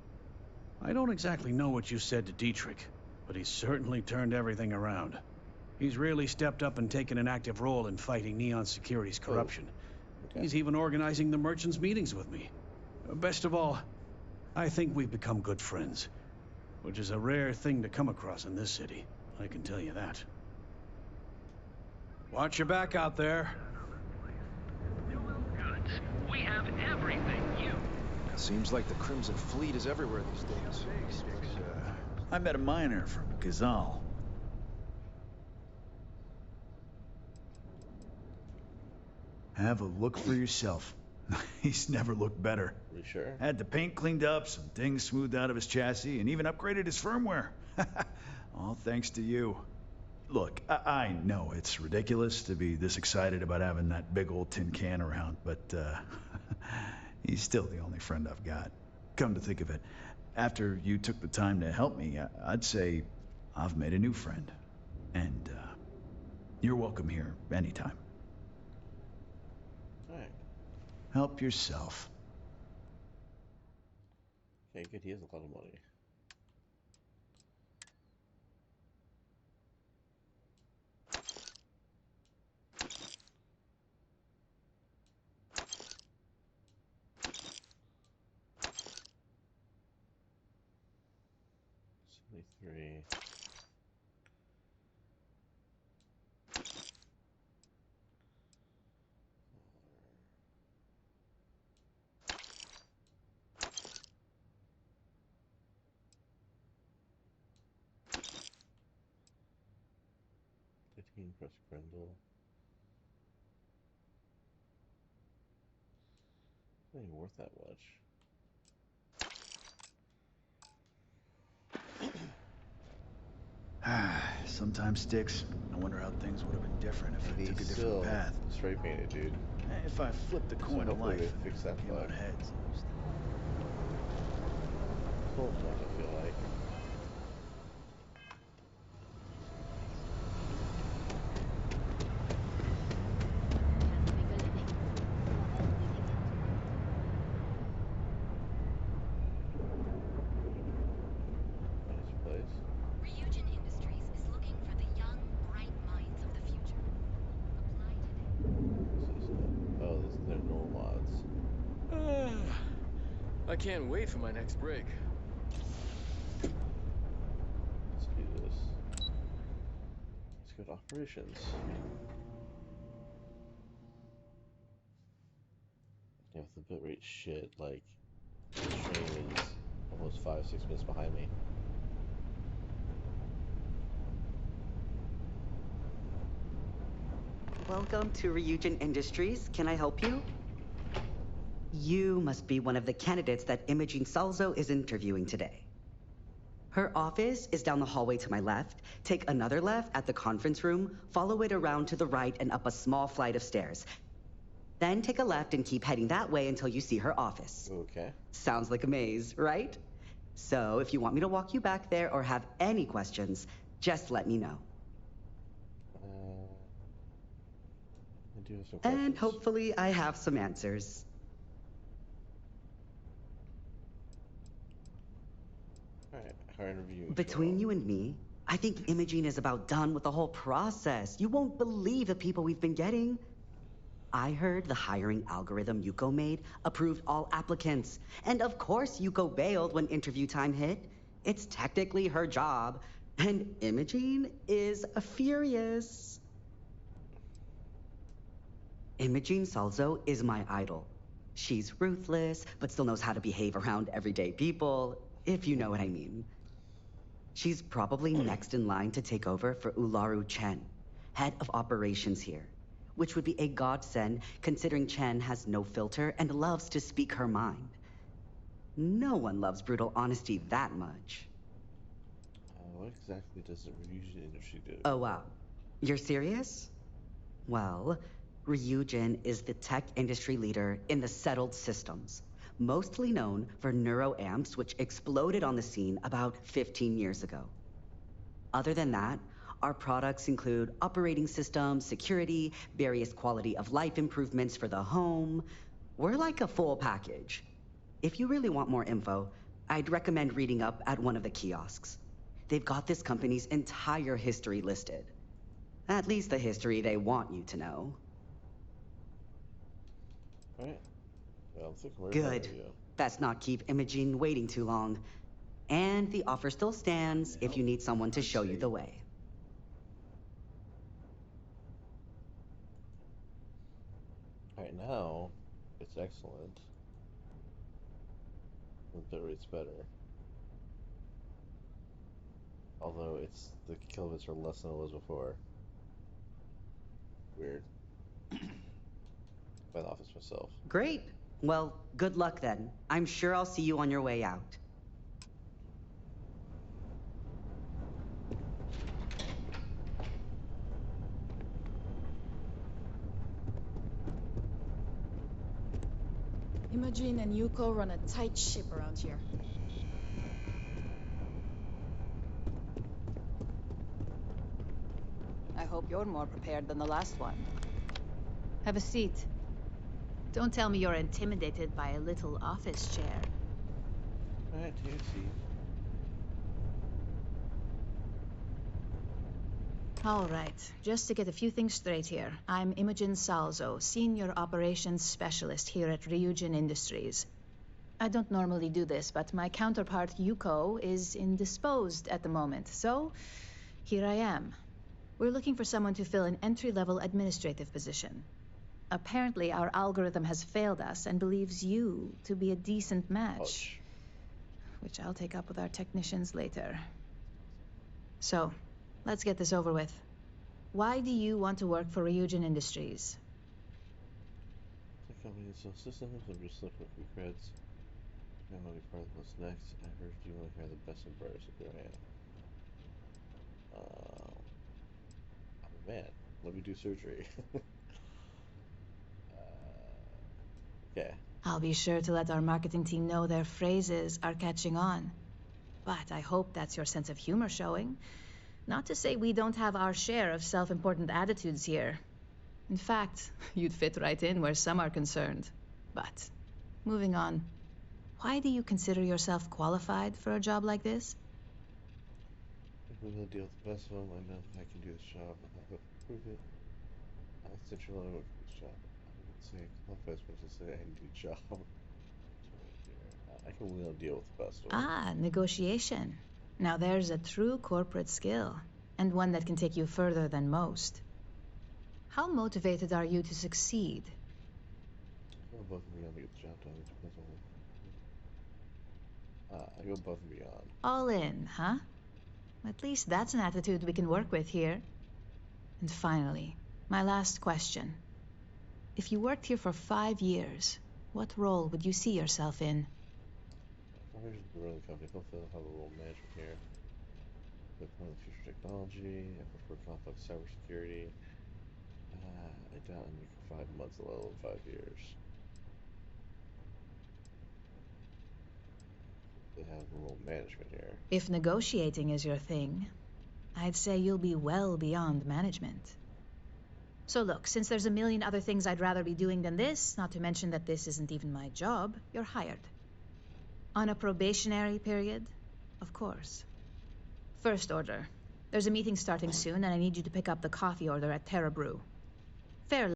I don't exactly know what you said to Dietrich, but he's certainly turned everything around. He's really stepped up and taken an active role in fighting Neon Security's corruption. Okay. He's even organizing the merchants' meetings with me. Best of all, I think we've become good friends, which is a rare thing to come across in this city, I can tell you that. Watch your back out there. Goods. We have everything you... Seems like the Crimson Fleet is everywhere these days. I met a miner from Gazal. Have a look for yourself. He's never looked better. You sure? Had the paint cleaned up, some things smoothed out of his chassis, and even upgraded his firmware. All thanks to you. Look, I know it's ridiculous to be this excited about having that big old tin can around, but he's still the only friend I've got. Come to think of it, after you took the time to help me, I'd say I've made a new friend. And you're welcome here anytime. Alright. Help yourself. Okay, good. He has a lot of money. $73. Press Grendel. Not even worth that much. Sometimes sticks. I wonder how things would have been different if I took a different Still path. straight painted, dude. If I flipped the coin of life, they fix that came out bug. heads. Full one, I feel like. I can't wait for my next break. Let's do this. Let's go to operations. Yeah, with the bitrate shit, like, the stream is almost 5-6 minutes behind me. Welcome to Ryujin Industries. Can I help you? You must be one of the candidates that Imogene Salzo is interviewing today. Her office is down the hallway to my left. Take another left at the conference room, follow it around to the right and up a small flight of stairs. Then take a left and keep heading that way until you see her office. Okay. Sounds like a maze, right? So if you want me to walk you back there or have any questions, just let me know. I do have some And questions. hopefully I have some answers. Alright, our interview. Between you and me, I think Imogene is about done with the whole process. You won't believe the people we've been getting. I heard the hiring algorithm Yuko made approved all applicants. And of course Yuko bailed when interview time hit. It's technically her job. And Imogene is furious. Imogene Salzo is my idol. She's ruthless, but still knows how to behave around everyday people, if you know what I mean. She's probably next in line to take over for Ularu Chen, head of operations here, which would be a godsend considering Chen has no filter and loves to speak her mind. No one loves brutal honesty that much. What exactly does the Ryujin industry do? Oh wow, you're serious? Well, Ryujin is the tech industry leader in the settled systems, mostly known for neuroamps, which exploded on the scene about 15 years ago. Other than that, our products include operating systems, security, various quality of life improvements for the home. We're like a full package. If you really want more info, I'd recommend reading up at one of the kiosks. They've got this company's entire history listed. At least the history they want you to know. Alright. Well, I'm thinking we're Good. Let's not keep Imogene waiting too long. And the offer still stands if you need someone to show you the way. Right now, it's excellent. The bit rate's better. Although the kilobits are less than it was before. Weird. By the office myself. Great. Well, good luck then. I'm sure I'll see you on your way out. Imogene and Yuko run a tight ship around here. I hope you're more prepared than the last one. Have a seat. Don't tell me you're intimidated by a little office chair. Alright, take a seat. All right, just to get a few things straight here. I'm Imogen Salzo, Senior Operations Specialist here at Ryujin Industries. I don't normally do this, but my counterpart, Yuko, is indisposed at the moment, so here I am. We're looking for someone to fill an entry-level administrative position. Apparently, our algorithm has failed us and believes you to be a decent match. Ouch. Which I'll take up with our technicians later. So, let's get this over with. Why do you want to work for Ryujin Industries? The company that sells systems, I'm just looking for creds. I want to be part of what's next. I heard you want to hire the best and brightest, so here I am. I'm a man. Let me do surgery. Okay. I'll be sure to let our marketing team know their phrases are catching on. But I hope that's your sense of humor showing. Not to say we don't have our share of self-important attitudes here. In fact, you'd fit right in where some are concerned. But, moving on. Why do you consider yourself qualified for a job like this? If we will deal with the best of them, I know I can do this job. I have to prove it. That's the truth. I work for this job. I wouldn't say qualified, but just say I can do the job. I can will deal with the best of them. Ah, negotiation. Now there's a true corporate skill, and one that can take you further than most. How motivated are you to succeed? Well, both of me, I'll get the job done. It depends on I go above and beyond. All in, huh? At least that's an attitude we can work with here. And finally, my last question. If you worked here for 5 years, what role would you see yourself in? Where's the running company? Hopefully they'll have a role management here. The future technology. I prefer complex cybersecurity. I doubt I'm making 5 months, let alone 5 years. They have role management here. If negotiating is your thing, I'd say you'll be well beyond management. So look, since there's a million other things I'd rather be doing than this, not to mention that this isn't even my job, you're hired. On a probationary period, of course. First order. There's a meeting starting soon, and I need you to pick up the coffee order at Terra Brew. Fair